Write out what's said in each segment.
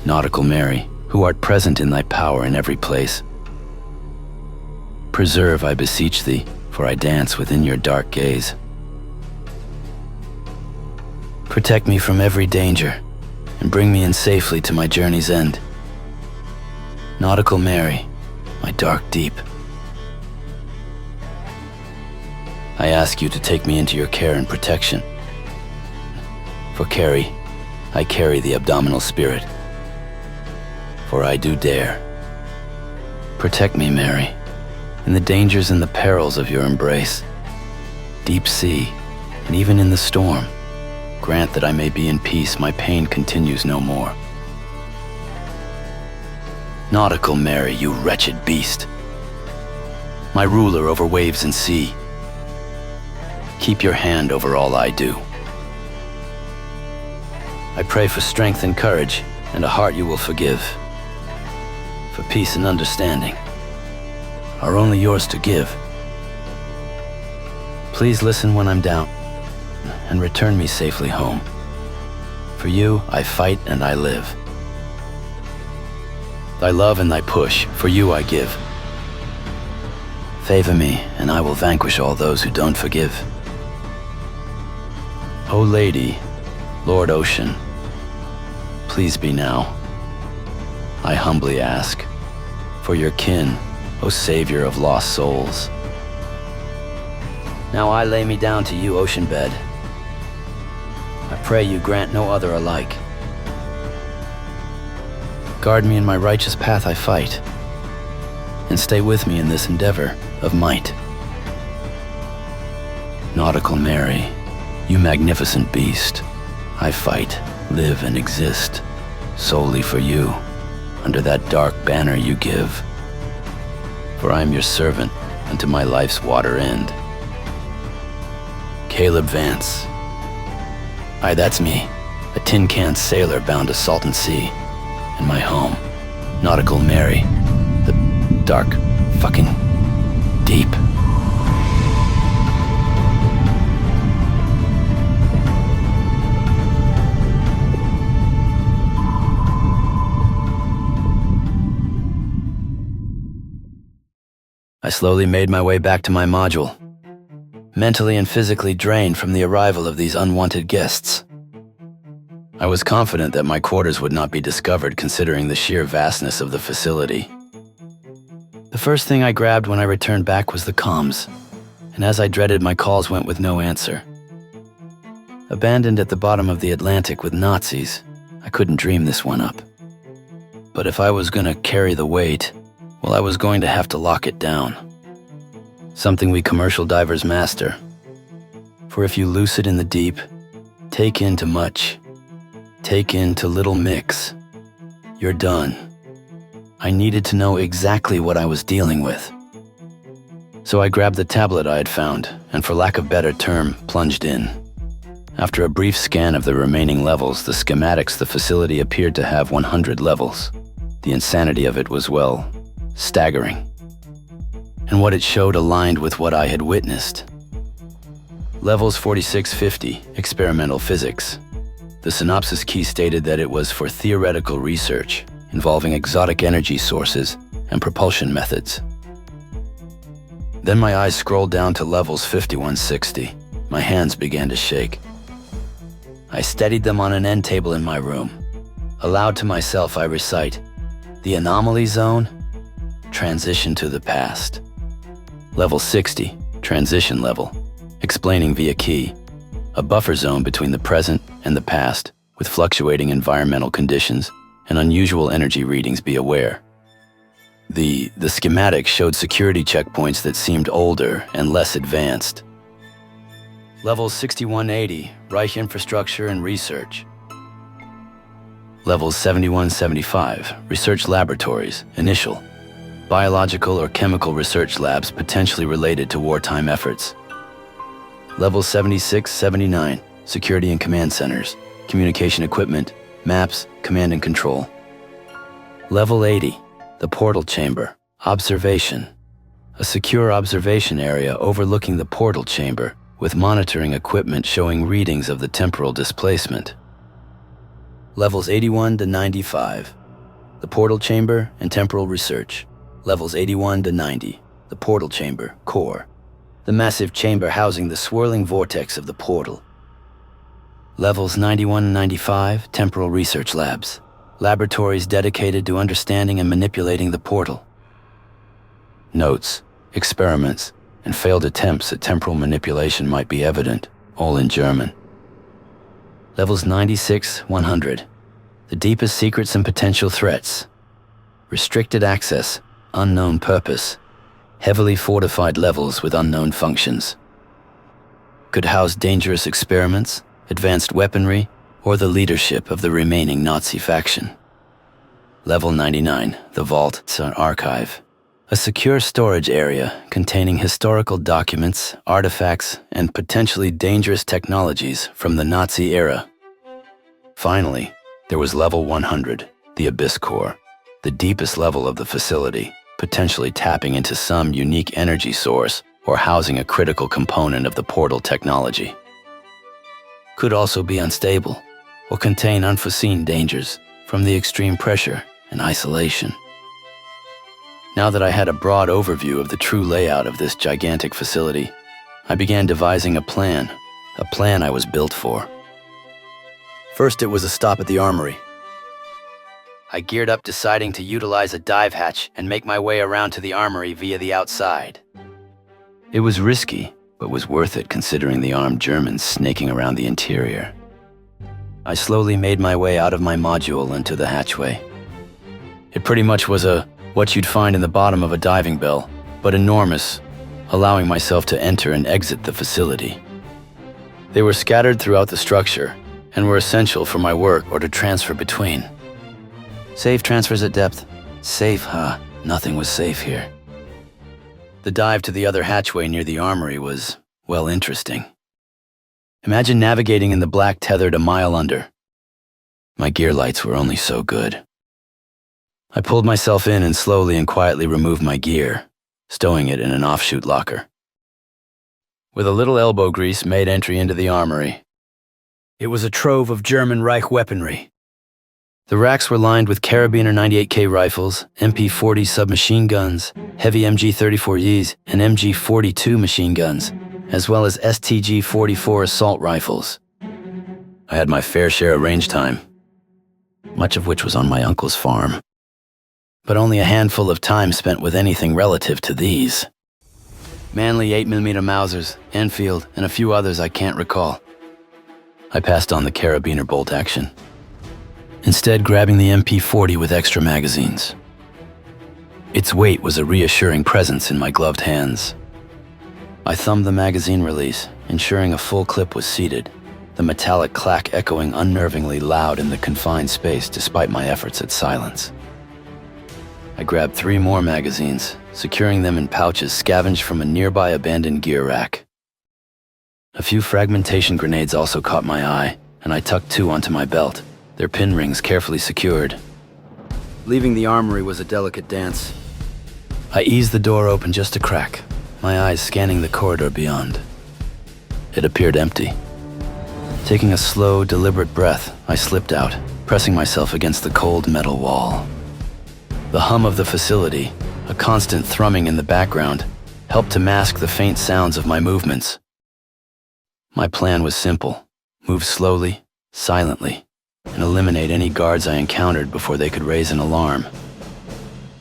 Nautical Mary, who art present in thy power in every place. Preserve, I beseech thee, for I dance within your dark gaze. Protect me from every danger, and bring me in safely to my journey's end. Nautical Mary, my dark deep. I ask you to take me into your care and protection. For carry, I carry the abdominal spirit. For I do dare. Protect me, Mary, in the dangers and the perils of your embrace. Deep sea, and even in the storm, grant that I may be in peace, my pain continues no more. Nautical Mary, you wretched beast, my ruler over waves and sea, keep your hand over all I do. I pray for strength and courage, and a heart you will forgive. For peace and understanding are only yours to give. Please listen when I'm down, and return me safely home. For you, I fight and I live. Thy love and thy push, for you I give. Favor me, and I will vanquish all those who don't forgive. O Lady, Lord Ocean, please be now. I humbly ask for your kin, O Savior of lost souls. Now I lay me down to you, ocean bed. I pray you grant no other alike. Guard me in my righteous path I fight, and stay with me in this endeavor of might. Nautical Mary, you magnificent beast, I fight, live, and exist solely for you, under that dark banner you give. For I am your servant unto my life's water end. Caleb Vance. Aye, that's me, a tin can sailor bound to Salton Sea, and my home, Nautical Mary, the dark fucking deep. I slowly made my way back to my module, mentally and physically drained from the arrival of these unwanted guests. I was confident that my quarters would not be discovered considering the sheer vastness of the facility. The first thing I grabbed when I returned back was the comms, and as I dreaded, my calls went with no answer. Abandoned at the bottom of the Atlantic with Nazis, I couldn't dream this one up. But if I was gonna carry the weight, well, I was going to have to lock it down. Something we commercial divers master. For if you loose it in the deep, take in too much, take in too little mix, you're done. I needed to know exactly what I was dealing with. So I grabbed the tablet I had found, and for lack of better term, plunged in. After a brief scan of the remaining levels, the schematics the facility appeared to have 100 levels. The insanity of it was, well, staggering. And what it showed aligned with what I had witnessed. Levels 4650, experimental physics. The synopsis key stated that it was for theoretical research involving exotic energy sources and propulsion methods. Then my eyes scrolled down to levels 5160. My hands began to shake. I steadied them on an end table in my room. Aloud to myself, I recite, the anomaly zone, transition to the past. Level 60, transition level, explaining via key, a buffer zone between the present and the past with fluctuating environmental conditions and unusual energy readings, be aware. The schematic showed security checkpoints that seemed older and less advanced. Level 6180, Reich infrastructure and research. Levels 7175, research laboratories, initial, biological or chemical research labs potentially related to wartime efforts. Level 7679, security and command centers, communication equipment, maps, command and control. Level 80, the portal chamber, observation, a secure observation area overlooking the portal chamber with monitoring equipment showing readings of the temporal displacement. Levels 81 to 95. The portal chamber and temporal research. Levels 81 to 90. The portal chamber, core. The massive chamber housing the swirling vortex of the portal. Levels 91 and 95, temporal research labs. Laboratories dedicated to understanding and manipulating the portal. Notes, experiments, and failed attempts at temporal manipulation might be evident, all in German. Levels 96, 100. The deepest secrets and potential threats. Restricted access, unknown purpose. Heavily fortified levels with unknown functions. Could house dangerous experiments, advanced weaponry, or the leadership of the remaining Nazi faction. Level 99, the Vault, it's an archive. A secure storage area containing historical documents, artifacts, and potentially dangerous technologies from the Nazi era. Finally, there was Level 100, the Abyss Core, the deepest level of the facility, potentially tapping into some unique energy source or housing a critical component of the portal technology. Could also be unstable or contain unforeseen dangers from the extreme pressure and isolation. Now that I had a broad overview of the true layout of this gigantic facility, I began devising a plan I was built for. First, it was a stop at the armory. I geared up, deciding to utilize a dive hatch and make my way around to the armory via the outside. It was risky, but was worth it considering the armed Germans snaking around the interior. I slowly made my way out of my module into the hatchway. It pretty much was what you'd find in the bottom of a diving bell, but enormous, allowing myself to enter and exit the facility. They were scattered throughout the structure and were essential for my work or to transfer between. Safe transfers at depth. Safe, huh? Nothing was safe here. The dive to the other hatchway near the armory was, well, interesting. Imagine navigating in the black tethered a mile under. My gear lights were only so good. I pulled myself in and slowly and quietly removed my gear, stowing it in an offshoot locker. With a little elbow grease, made entry into the armory. It was a trove of German Reich weaponry. The racks were lined with Carabiner 98K rifles, MP40 submachine guns, heavy MG34Es, and MG42 machine guns, as well as STG-44 assault rifles. I had my fair share of range time, much of which was on my uncle's farm, but only a handful of time spent with anything relative to these. Manly 8mm Mausers, Enfield, and a few others I can't recall. I passed on the Carabiner bolt action, instead grabbing the MP40 with extra magazines. Its weight was a reassuring presence in my gloved hands. I thumbed the magazine release, ensuring a full clip was seated, the metallic clack echoing unnervingly loud in the confined space despite my efforts at silence. I grabbed 3 more magazines, securing them in pouches scavenged from a nearby abandoned gear rack. A few fragmentation grenades also caught my eye, and I tucked 2 onto my belt, their pin rings carefully secured. Leaving the armory was a delicate dance. I eased the door open just a crack, my eyes scanning the corridor beyond. It appeared empty. Taking a slow, deliberate breath, I slipped out, pressing myself against the cold metal wall. The hum of the facility, a constant thrumming in the background, helped to mask the faint sounds of my movements. My plan was simple: move slowly, silently, and eliminate any guards I encountered before they could raise an alarm.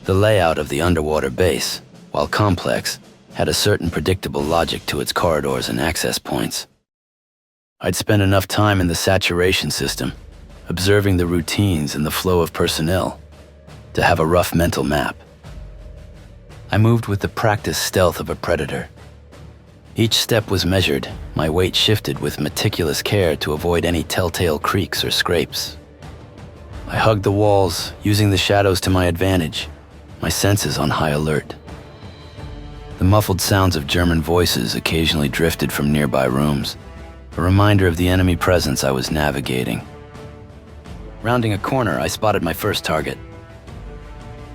The layout of the underwater base, while complex, had a certain predictable logic to its corridors and access points. I'd spent enough time in the saturation system, observing the routines and the flow of personnel, to have a rough mental map. I moved with the practiced stealth of a predator. Each step was measured, my weight shifted with meticulous care to avoid any telltale creaks or scrapes. I hugged the walls, using the shadows to my advantage, my senses on high alert. The muffled sounds of German voices occasionally drifted from nearby rooms, a reminder of the enemy presence I was navigating. Rounding a corner, I spotted my first target.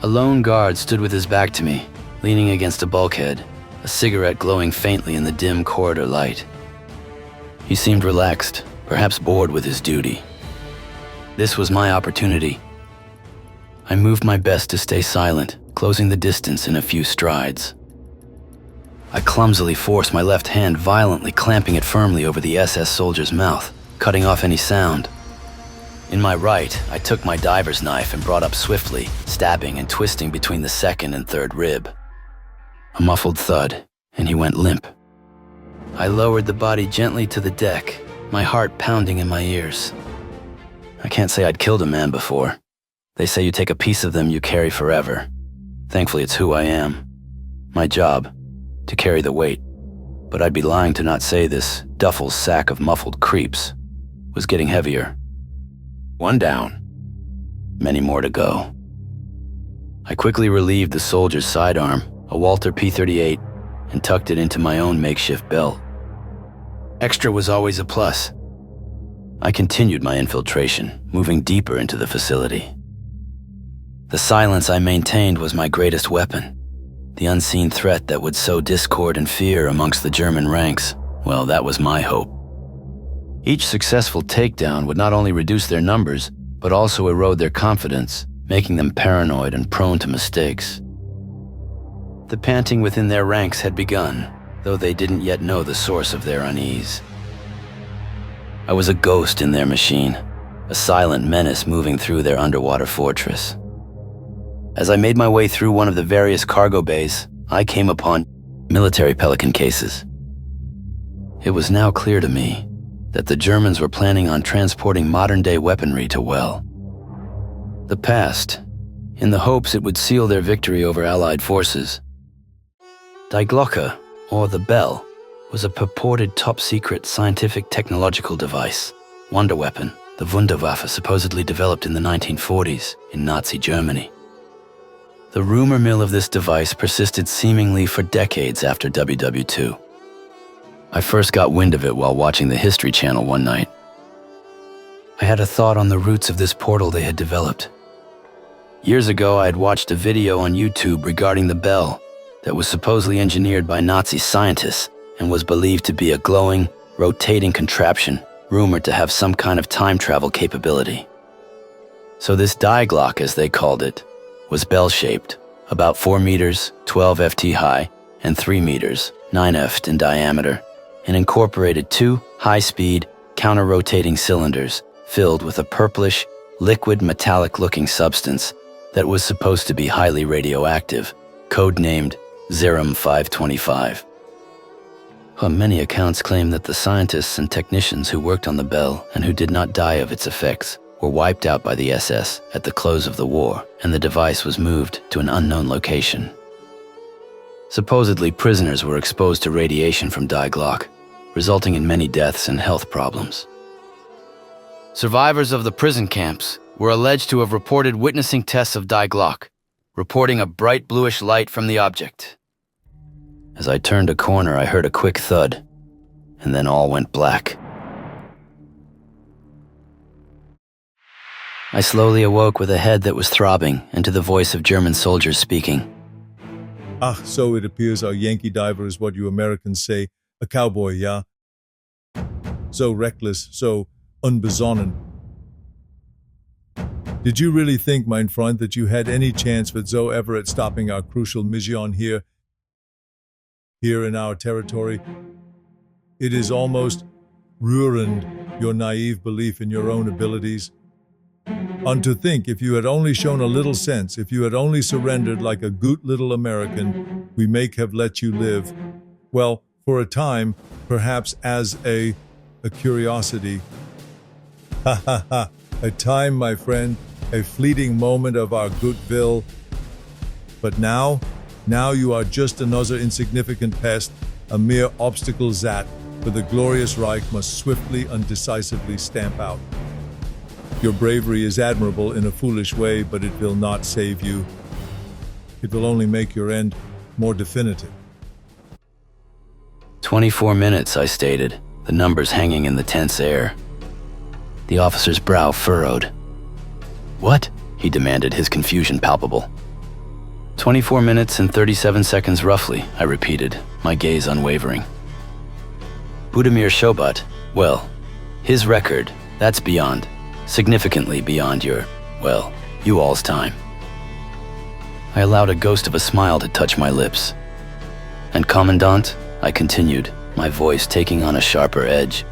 A lone guard stood with his back to me, leaning against a bulkhead, a cigarette glowing faintly in the dim corridor light. He seemed relaxed, perhaps bored with his duty. This was my opportunity. I moved my best to stay silent, closing the distance in a few strides. I clumsily forced my left hand, violently clamping it firmly over the SS soldier's mouth, cutting off any sound. In my right, I took my diver's knife and brought up swiftly, stabbing and twisting between the second and third rib. A muffled thud, and he went limp. I lowered the body gently to the deck, my heart pounding in my ears. I can't say I'd killed a man before. They say you take a piece of them you carry forever. Thankfully, it's who I am. My job, to carry the weight. But I'd be lying to not say this duffel's sack of muffled creeps was getting heavier. One down. Many more to go. I quickly relieved the soldier's sidearm, a Walter P-38, and tucked it into my own makeshift belt. Extra was always a plus. I continued my infiltration, moving deeper into the facility. The silence I maintained was my greatest weapon. The unseen threat that would sow discord and fear amongst the German ranks, well, that was my hope. Each successful takedown would not only reduce their numbers, but also erode their confidence, making them paranoid and prone to mistakes. The panting within their ranks had begun, though they didn't yet know the source of their unease. I was a ghost in their machine, a silent menace moving through their underwater fortress. As I made my way through one of the various cargo bays, I came upon military Pelican cases. It was now clear to me that the Germans were planning on transporting modern-day weaponry to Well. The past, in the hopes it would seal their victory over Allied forces. Die Glocke, or the Bell, was a purported top-secret scientific technological device, wonder weapon, the Wunderwaffe supposedly developed in the 1940s in Nazi Germany. The rumor mill of this device persisted seemingly for decades after WW2. I first got wind of it while watching the History Channel one night. I had a thought on the roots of this portal they had developed. Years ago, I had watched a video on YouTube regarding the Bell that was supposedly engineered by Nazi scientists and was believed to be a glowing, rotating contraption rumored to have some kind of time travel capability. So this Die Glocke, as they called it, was bell-shaped, about 4 meters, 12 ft high, and 3 meters, 9 ft in diameter, and incorporated 2 high-speed, counter-rotating cylinders filled with a purplish, liquid metallic-looking substance that was supposed to be highly radioactive, codenamed Zerum 525. Many accounts claim that the scientists and technicians who worked on the Bell and who did not die of its effects were wiped out by the SS at the close of the war, and the device was moved to an unknown location. Supposedly, prisoners were exposed to radiation from Die Glocke, resulting in many deaths and health problems. Survivors of the prison camps were alleged to have reported witnessing tests of Die Glocke, reporting a bright bluish light from the object. As I turned a corner, I heard a quick thud, and then all went black. I slowly awoke with a head that was throbbing and to the voice of German soldiers speaking. Ah, so it appears our Yankee diver is what you Americans say, a cowboy, yeah? So reckless, so unbesonnen. Did you really think, mein Freund, that you had any chance with so ever at stopping our crucial mission here in our territory? It is almost ruined your naive belief in your own abilities. And to think, if you had only shown a little sense, if you had only surrendered like a good little American, we may have let you live. Well, for a time, perhaps as a curiosity. Ha ha ha, a time, my friend, a fleeting moment of our goodwill. But now you are just another insignificant pest, a mere obstacle that, for the glorious Reich, must swiftly and decisively stamp out. Your bravery is admirable in a foolish way, but it will not save you. It will only make your end more definitive. 24 minutes, I stated, the numbers hanging in the tense air. The officer's brow furrowed. What? He demanded, his confusion palpable. 24 minutes and 37 seconds roughly, I repeated, my gaze unwavering. Budimir Shobat, well, his record, that's beyond. significantly beyond you all's time. I allowed a ghost of a smile to touch my lips. And Commandant, I continued, my voice taking on a sharper edge,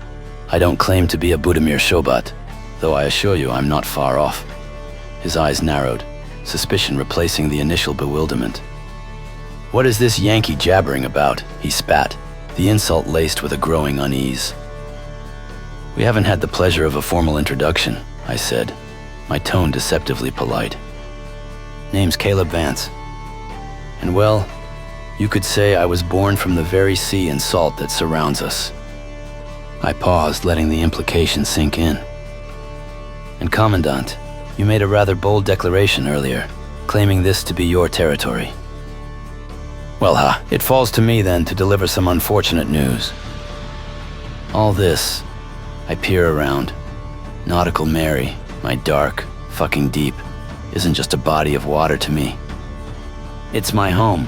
I don't claim to be a Budimir Shobat, though I assure you I'm not far off. His eyes narrowed, suspicion replacing the initial bewilderment. What is this Yankee jabbering about? He spat, the insult laced with a growing unease. We haven't had the pleasure of a formal introduction, I said, my tone deceptively polite. Name's Caleb Vance. And well, you could say I was born from the very sea and salt that surrounds us. I paused, letting the implication sink in. And Commandant, you made a rather bold declaration earlier, claiming this to be your territory. Well, it falls to me then to deliver some unfortunate news. All this, I peer around. Nautical Mary, my dark, fucking deep, isn't just a body of water to me. It's my home.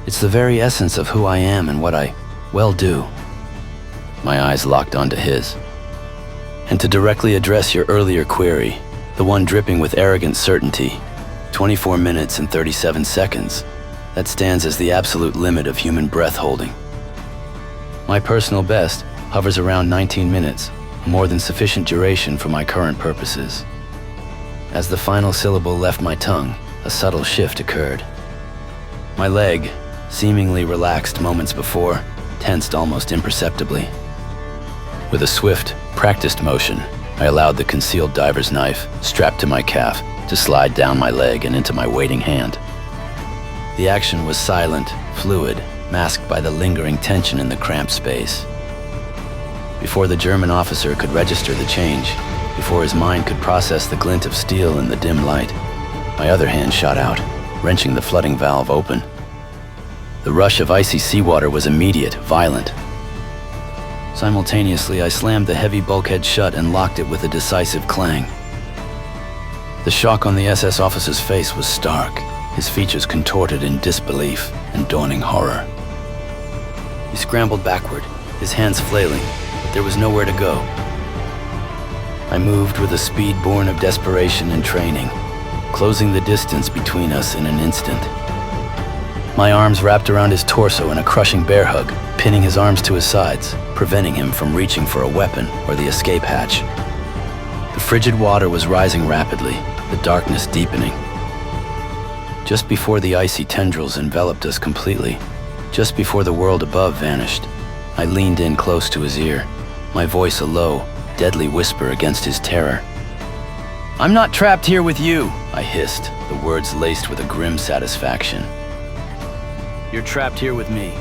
It's the very essence of who I am and what I, do. My eyes locked onto his. And to directly address your earlier query, the one dripping with arrogant certainty, 24 minutes and 37 seconds, that stands as the absolute limit of human breath holding. My personal best hovers around 19 minutes, a more than sufficient duration for my current purposes. As the final syllable left my tongue, a subtle shift occurred. My leg, seemingly relaxed moments before, tensed almost imperceptibly. With a swift, practiced motion, I allowed the concealed diver's knife, strapped to my calf, to slide down my leg and into my waiting hand. The action was silent, fluid, masked by the lingering tension in the cramped space. Before the German officer could register the change, before his mind could process the glint of steel in the dim light, my other hand shot out, wrenching the flooding valve open. The rush of icy seawater was immediate, violent. Simultaneously, I slammed the heavy bulkhead shut and locked it with a decisive clang. The shock on the SS officer's face was stark, his features contorted in disbelief and dawning horror. He scrambled backward, his hands flailing, but there was nowhere to go. I moved with a speed born of desperation and training, closing the distance between us in an instant. My arms wrapped around his torso in a crushing bear hug, pinning his arms to his sides, preventing him from reaching for a weapon or the escape hatch. The frigid water was rising rapidly, the darkness deepening. Just before the icy tendrils enveloped us completely, just before the world above vanished, I leaned in close to his ear, my voice a low, deadly whisper against his terror. "I'm not trapped here with you," I hissed, the words laced with a grim satisfaction. "You're trapped here with me."